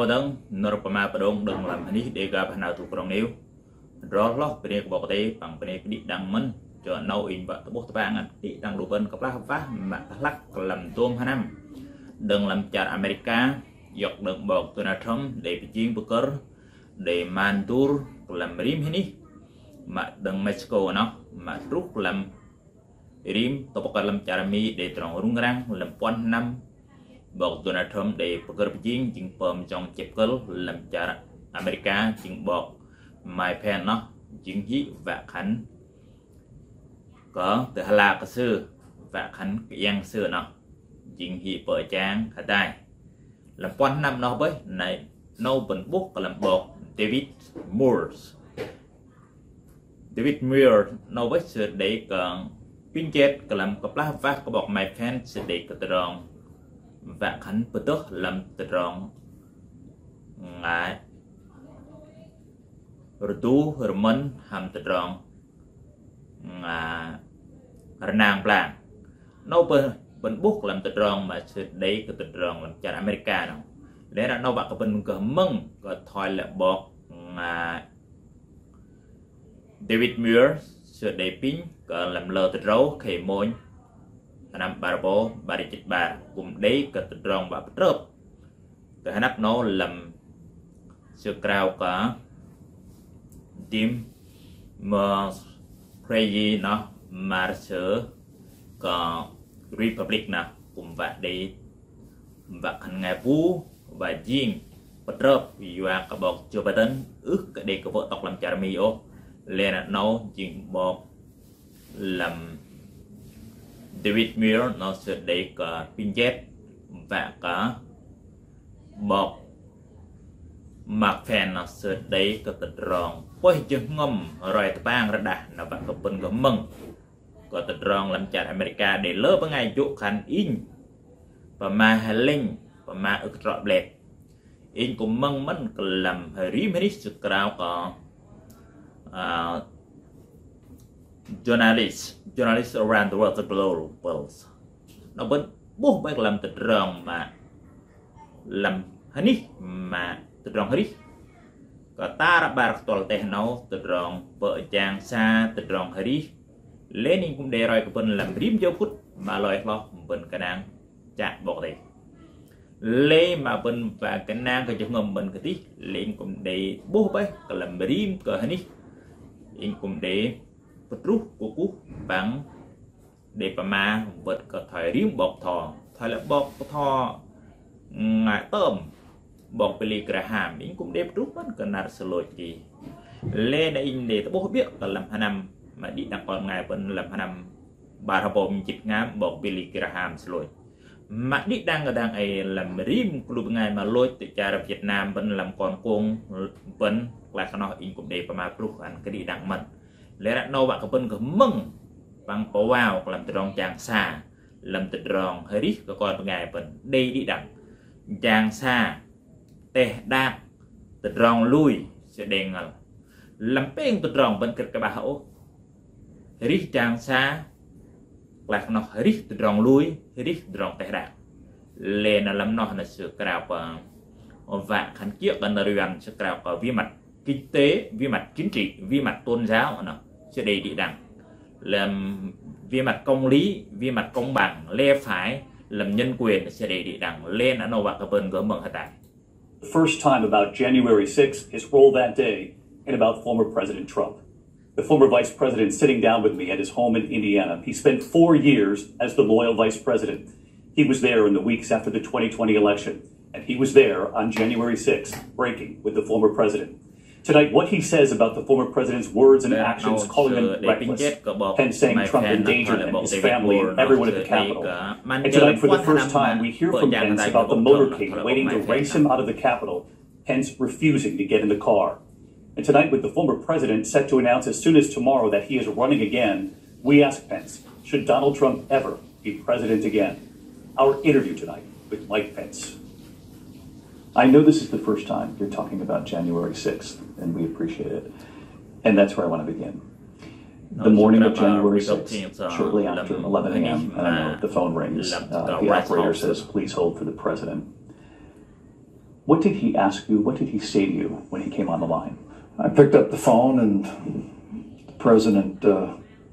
nào đó nó có mà bắt đầu đừng làm hình để gặp nào thuộc trong nếu rõ lắm bên cái bọc tay bằng bên cái đi đằng mình cho nấu in và bốc bang đi đằng đủ bên có lá mà lắc làm tôm hai năm đừng làm chặt America dọc đường bọc Donald Trump để chiến poker để man tour làm rim hết đi mà đừng Mexico nó mà rút làm rim tôi poker làm chặt mi để trồng rung răng làm quan năm bọc Donald Trump để poker chiến chiến phẩm trong chép cơ làm chặt America chiến bọc My Pen nó chiến dĩ và khánh có từ Hà La có sư và khánh yang sư nó chiến dĩ vợ trang khá tài làm quan năm nó với này nâu bẩn bút và làm bột David Muir nâu với sự để còn pin chết cả làm cặp lá vác có bọc My Pen sự để cả tròn và khánh bớt tức làm tròn ngại rồi tu rồi mình ham tự rong nàng plan nó bên bút làm tự rong mà sự đấy cái tự rong làm chặt America đâu để là nó bạc bên cái mông cái thoi là bọt David Muir sự đấy pin cái làm lơ tự râu khề môi năm barbo bari chích bà cùng đấy cái tự rong bạc trớp cái hai nắp nó làm sự cao cả team mà crazy nó mà sửa có Republic nào cùng vậy để và khăn ngày vũ và Jin bắt rớp và các bậc chưa bắt đến ước để có vợ tộc làm cha mi ô lên là nó chuyện bậc làm David Muir nó sẽ để có pin jet và cả bậc mặc fan nó sẽ để có tật rong quay chân ngầm rồi tập bang ra đà nó bạn có bên có mừng có tật rong làm chặt America để lỡ vào ngày chỗ khăn in và mà hà linh và mà ức rõ lẹt in cũng mong mất làm rí mấy sự cao có journalists around the world the global nó vẫn buộc phải làm tật rong mà làm hả mà tật rong hả có ta đã bảo toàn thể nấu từ rong vợ chàng xa từ rong hari lên cũng để rồi bên làm rím cho phút mà lời lo bên cái nàng chạm bỏ đi lê mà bên và cái nàng cái chỗ ngầm bên cái tí lên cũng để bố bé cái làm rím cờ hani in cũng để vật rút của cú bằng để mà vật có thời rím bọc thò thời là bọc thò ngại tôm bọc Billy Graham in cũng đẹp rút mất cần là sự lỗi gì lên đây để tôi bố biết là làm hai năm mà đi đặt con ngài vẫn làm hai năm bà thằng bom chích ngám bọc Billy Graham sự lỗi mà đi đang ấy làm rim club ngài mà lôi từ cha ở Việt Nam vẫn làm con cuồng vẫn là cái nó in cũng đẹp mà club anh cái đi đặng mình lẽ ra nâu bạn có bên có mừng bằng cổ vào làm từ rong chàng xa làm từ rong hơi ít có con ngài vẫn đây đi đặng chàng xa tè đa từ rong lui sẽ đèn làm bên từ rong bên cái bà hậu rít chàng xa là nó rít từ rong lui rít từ rong tè đa lên là làm nó là sự cào và khánh kiệt gần là sự cào vi mặt kinh tế vi mặt chính trị vi mặt tôn giáo nó sẽ đầy đi đẳng làm vi mặt công lý vi mặt công bằng lẽ phải làm nhân quyền sẽ đầy đi đẳng lên là nó bạc bên gỡ mở tại. The first time about January 6th, his role that day, and about former President Trump. The former vice president sitting down with me at his home in Indiana. He spent 4 years as the loyal vice president. He was there in the weeks after the 2020 election, and he was there on January 6th, breaking with the former president. Tonight, what he says about the former president's words and actions, calling them reckless, and saying Trump endangered him, his family, and everyone at the Capitol. And tonight, for the first time, we hear from Pence about the motorcade waiting to race him out of the Capitol, Pence refusing to get in the car. And tonight, with the former president set to announce as soon as tomorrow that he is running again, we ask Pence, should Donald Trump ever be president again? Our interview tonight with Mike Pence. I know this is the first time you're talking about January 6th, and we appreciate it. And that's where I want to begin. The morning of January 6th, shortly after 11 a.m., and I know the phone rings, the operator says, please hold for the president. What did he ask you? What did he say to you when he came on the line? I picked up the phone and the president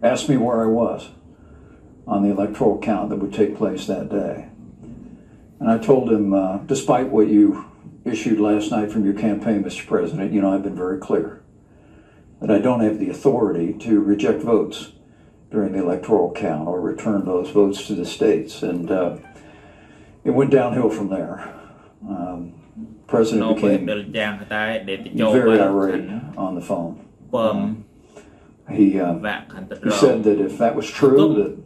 asked me where I was on the electoral count that would take place that day. And I told him, despite what you issued last night from your campaign, Mr. President, you know, I've been very clear that I don't have the authority to reject votes during the electoral count or return those votes to the states. And it went downhill from there. President became very irate on the phone. He said that if that was true, that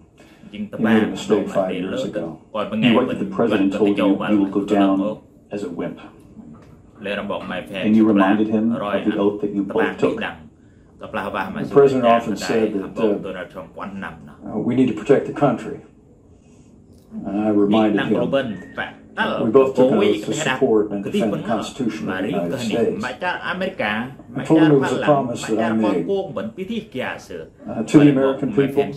he made a mistake 5 years ago. You write that the president told you will go down as a wimp. And you reminded him of the oath that you both took. The president often said that we need to protect the country. And I reminded him we both took an oath to support and defend the Constitution of the United States. I told him it was a promise that I made to the American people and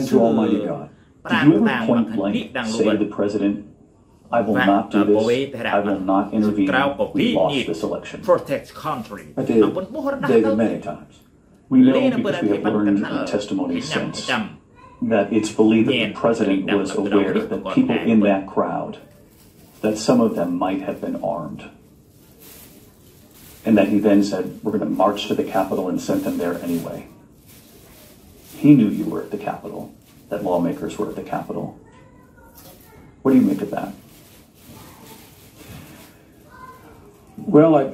to Almighty God. Did you ever point blank say to the president, I will not do this, I will not intervene, we lost this election? I did, David, many times. We know because we have learned in testimony since that it's believed that the president was aware that people in that crowd, that some of them might have been armed. And that he then said, we're going to march to the Capitol and sent them there anyway. He knew you were at the Capitol, that lawmakers were at the Capitol. What do you make of that? Well,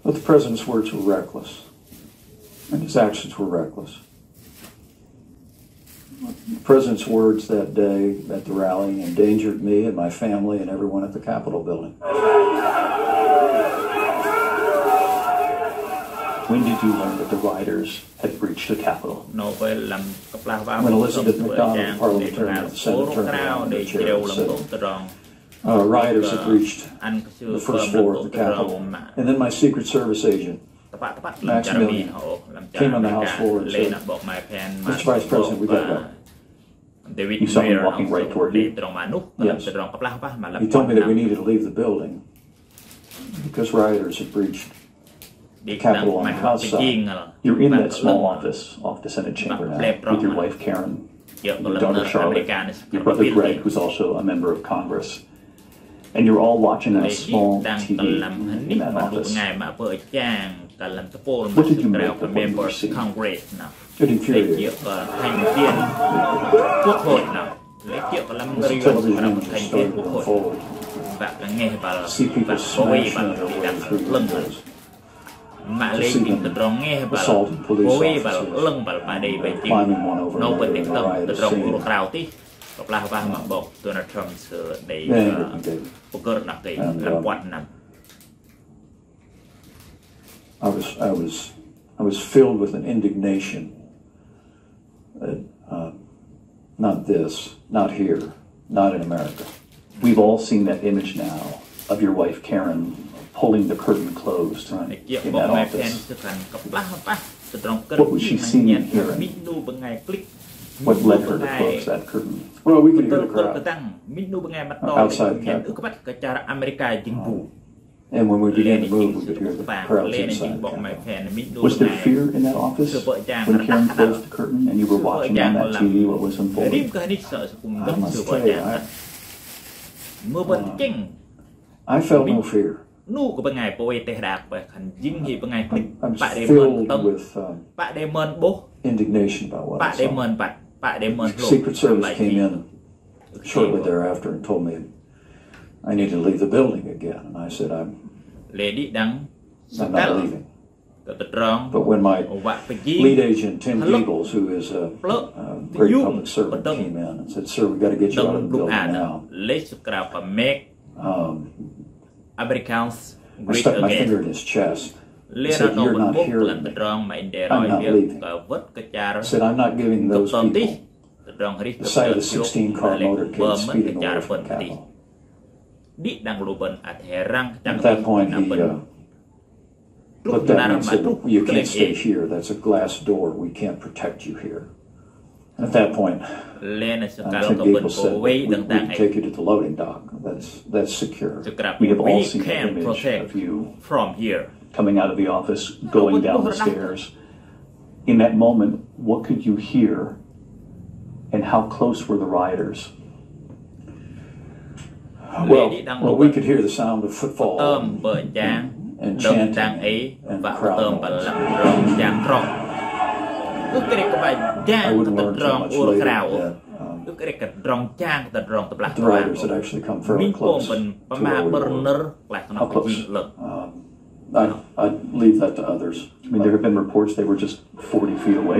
the president's words were reckless, and his actions were reckless. The president's words that day at the rally endangered me and my family and everyone at the Capitol building. When did you learn that the rioters had breached the Capitol? When Elizabeth McDonald, the parliamentarian of the Senate, turned around the chair and said, rioters had breached the first floor of the Capitol. And then my Secret Service agent, Maximilian, came on the House floor and said, Mr. Vice President, we got to go. You saw him walking right toward you? Yes. He told me that we needed to leave the building because rioters had breached the Capitol on the House side. You're in that small office off the Senate chamber now with your wife Karen, your daughter Charlotte, your brother Greg, who's also a member of Congress. And you're all watching a small TV in that office. What did you make of what you were seeing? It infuriated. The television images started to unfold. See people smashing their way through windows. To see them assaulting police officers, climbing one over another in a riot scene. I was filled with an indignation that not here, not in America. We've all seen that image now of your wife Karen pulling the curtain closed in that office. What was she seeing and hearing? What led her to close that curtain? Well, we could hear the crowd outside the Capitol. And when we began to move, we could hear the crowds inside the Capitol. Was there fear in that office when Karen closed the curtain and you were watching on that TV what was unfolding? I must tell you, I felt no fear. I'm filled with indignation about what I saw. Secret Service came in shortly thereafter and told me I needed to leave the building again. And I said, I'm not leaving. But when my lead agent, Tim Giebels, who is a great public servant, came in and said, sir, we've got to get you out of the building now. I stuck my finger in his chest. He said, you're not hearing me. I'm not leaving. I said, I'm not giving those people the sight of a 16-car motorcade speeding away from the Capitol. At that point, he looked at me and said, you can't stay here. That's a glass door. We can't protect you here. At that point, Tim Gable said, we can take you to the loading dock. That's secure. We have all seen the image of you from here coming out of the office, going down the stairs. In that moment, what could you hear, and how close were the rioters? Well, we could hear the sound of footfall and chanting and crowd noise. I wouldn't learn too much later that the rioters had actually come fairly close to where we were. How close? I'd leave that to others. I mean, there have been reports they were just 40 feet away.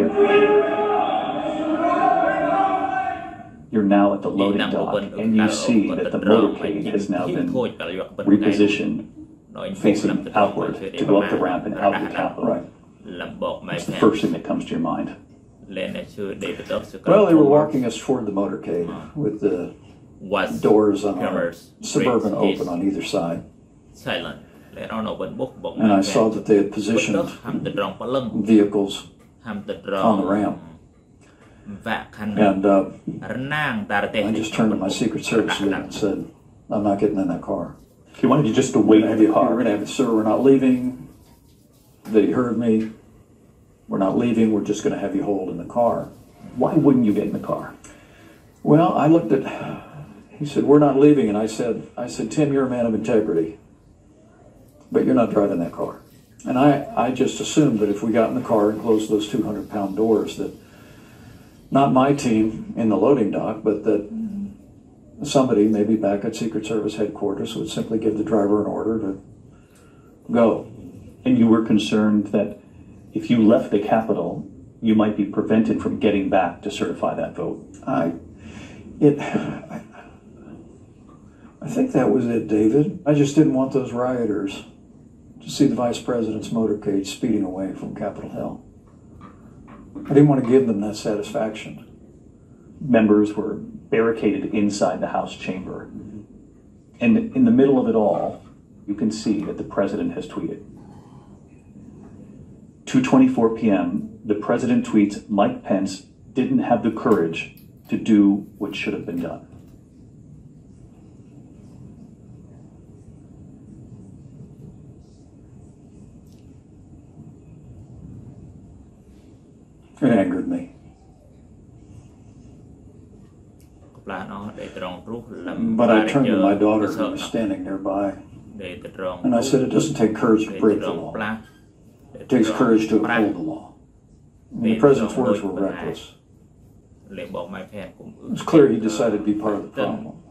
You're now at the loading dock, and you see that the motorcade has now been repositioned, facing outward to go up the ramp and out of the Capitol. Right. What's the first thing that comes to your mind? Well, they were walking us toward the motorcade with the doors on our Suburban open on either side. And I saw that they had positioned vehicles on the ramp. And I just turned to my Secret Service lead and said, I'm not getting in that car. He wanted you just to wait in the car. We're going to have it, sir, we're not leaving. They heard me. We're not leaving. We're just going to have you hold in the car. Why wouldn't you get in the car? Well, I looked at, he said, we're not leaving. And I said, Tim, you're a man of integrity, but you're not driving that car. And I just assumed that if we got in the car and closed those 200-pound doors, that not my team in the loading dock, but that somebody, maybe back at Secret Service headquarters, would simply give the driver an order to go. And you were concerned that if you left the Capitol, you might be prevented from getting back to certify that vote. I think that was it, David. I just didn't want those rioters to see the Vice President's motorcade speeding away from Capitol Hill. I didn't want to give them that satisfaction. Members were barricaded inside the House chamber. And in the middle of it all, you can see that the President has tweeted. 2:24 p.m., the President tweets, Mike Pence didn't have the courage to do what should have been done. It angered me. But I turned to my daughter who was standing nearby, and I said, it doesn't take courage to break the law. It takes courage to uphold the law. And the President's words were reckless. It was clear he decided to be part of the problem.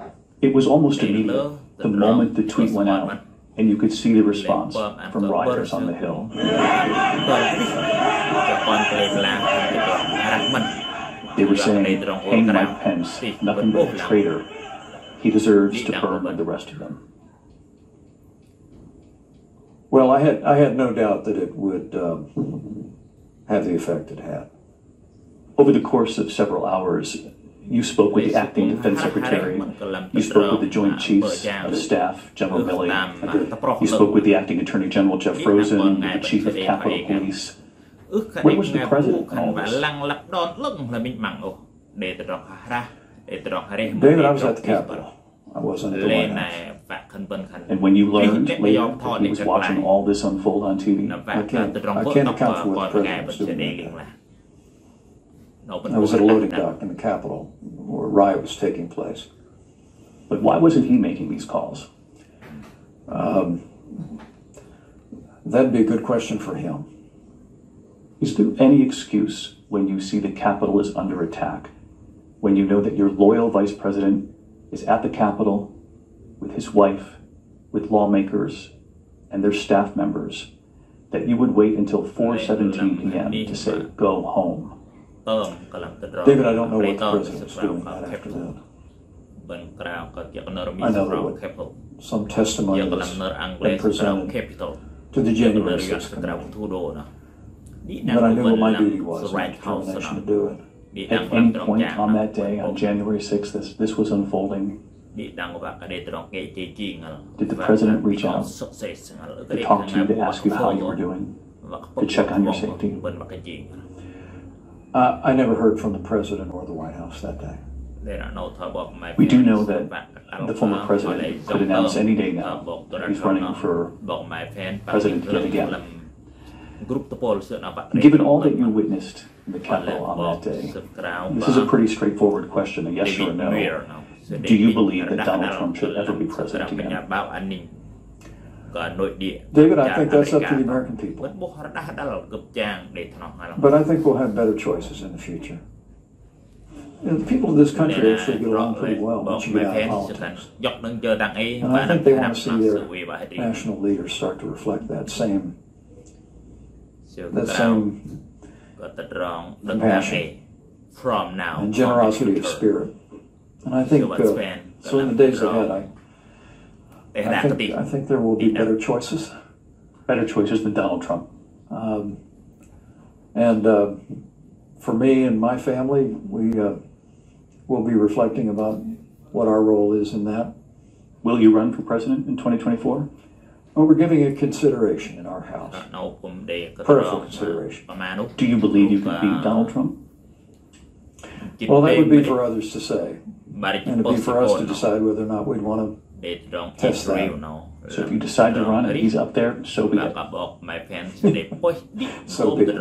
It was almost immediate. The moment the tweet went out, and you could see the response from rioters on the Hill. They were saying, hang Mike Pence, nothing but a traitor. He deserves to burn with the rest of them. Well, I had no doubt that it would have the effect it had. Over the course of several hours, you spoke with the acting defense secretary, you spoke with the Joint Chiefs of Staff, General Milley, you spoke with the acting Attorney General Jeff Rosen, the Chief of Capitol Police. Where was the President in all this? David, I was at the Capitol. I wasn't at the White House. And when you learned later that he was watching all this unfold on TV? I can't account for what the President was doing that day. I was at a loading dock in the Capitol where a riot was taking place. But why wasn't he making these calls? That'd be a good question for him. Is there any excuse when you see the Capitol is under attack, when you know that your loyal Vice President is at the Capitol with his wife, with lawmakers, and their staff members, that you would wait until 4:17 p.m. to say, go home? David, I don't know what the President was doing that afternoon. I know that some testimony was been presented to the January 6th committee. But I knew what my duty was and my determination to do it. At any point on that day, on January 6th, this was unfolding, did the President reach out to talk to you, to ask you how you were doing, to check on your safety? I never heard from the president or the White House that day. We do know that the former president could announce any day now that he's running for president yet again. Given all that you witnessed in the Capitol on that day, this is a pretty straightforward question, a yes or a no. Do you believe that Donald Trump should ever be president again? David, I think that's up to the American people. But I think we'll have better choices in the future. The people of this country actually get along pretty well once you get out of politics. And I think they want to see their national leaders start to reflect that same compassion and generosity of spirit. And I think, so in the days ahead, I think there will be better choices. Better choices than Donald Trump. For me and my family, we will be reflecting about what our role is in that. Will you run for president in 2024? Well, we're giving it consideration in our house. Prayerful consideration. Do you believe you can beat Donald Trump? Well, that would be for others to say. And it'd be for us to decide whether or not we'd want to test that. So if you decide to run and he's up there, so be it. So be it.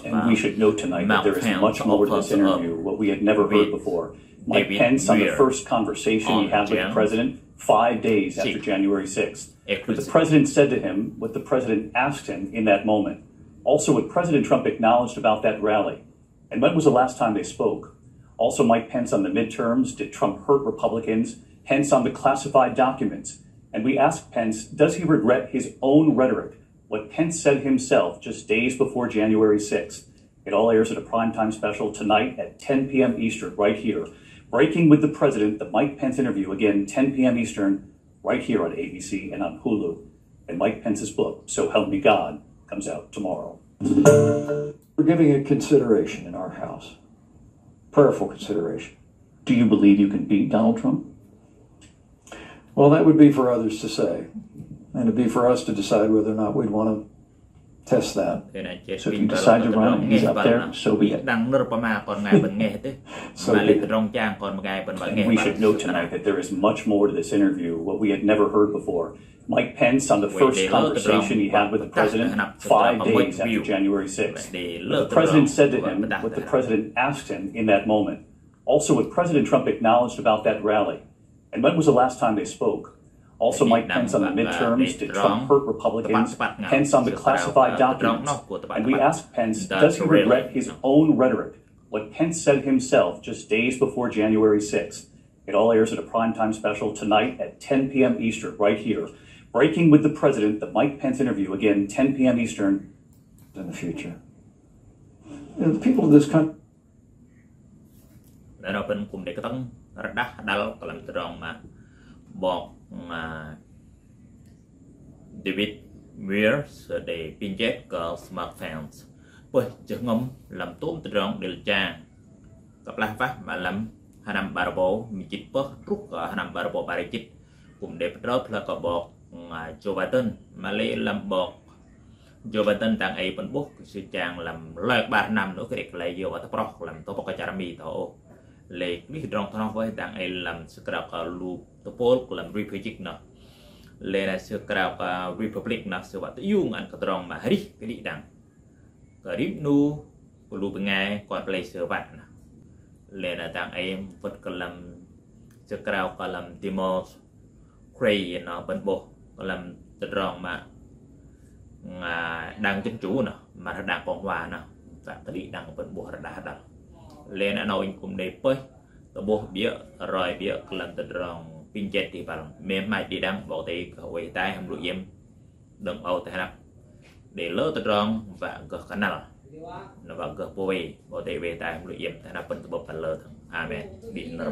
And we should note tonight that there is much more to this interview, what we had never heard before. Mike Pence, on the first conversation he had with the president 5 days after January 6th. What the president said to him, what the president asked him in that moment. Also what President Trump acknowledged about that rally. And when was the last time they spoke? Also Mike Pence on the midterms, did Trump hurt Republicans? Pence on the classified documents. And we asked Pence, does he regret his own rhetoric? What Pence said himself just days before January 6th. It all airs at a primetime special tonight at 10 p.m. Eastern, right here. Breaking with the President, the Mike Pence interview, again, 10 p.m. Eastern, right here on ABC and on Hulu. And Mike Pence's book, So Help Me God, comes out tomorrow. We're giving it consideration in our house. Prayerful consideration. Do you believe you can beat Donald Trump? Well, that would be for others to say. And it'd be for us to decide whether or not we'd want to test that. So if you decide to run and he's up there, so be it. And we should note tonight that there is much more to this interview, what we had never heard before. Mike Pence on the first conversation he had with the president 5 days after January 6th. What the president said to him, what the president asked him in that moment. Also what President Trump acknowledged about that rally. And when was the last time they spoke? Also Mike Pence on the midterms, did Trump hurt Republicans? Pence on the classified documents. And we asked Pence, does he regret his own rhetoric? What Pence said himself just days before January 6th. It all airs at a primetime special tonight at 10 p.m. Eastern, right here. Breaking with the President, the Mike Pence interview, again, 10 p.m. Eastern. In the future. The people of this country. David Weir để pinjet ke smartphones. Poi jengom lam tum terong del jang. Kaplah fah malam hanam barbo mijit peh truk hanam barbo barikit. Kum de pedrop la ka bok Joe Biden male lam bok Joe Biden tang ai pen buk si jang lam lek bar nam no krek lai yo ta proch lam to pok charmi to le mi drong thong voi tang ai lam skra ka lu to pol lam republic no le na skra ka republic na se wat yung an ka drong ma ri cái đi đằng ka ri nu lu pengai kon play se wat na le na tang ai vật ka lam skra ka lam timor Ukraine nó bên bộ làm tự rong mà đang dân chủ nè mà đang cộng hòa nè và tự đi đang bên bộ đã lên ở nơi cùng để bơi tự bộ bia rồi bia làm tự rong pin jet thì bằng mềm mại đi đang bộ thì quay tay không lụi em đừng âu thế nào để lỡ tự rong và gỡ khả năng nó vào gỡ bôi bộ thì về tay không lụi em thế nào bên tự bộ phần lỡ amen bị nó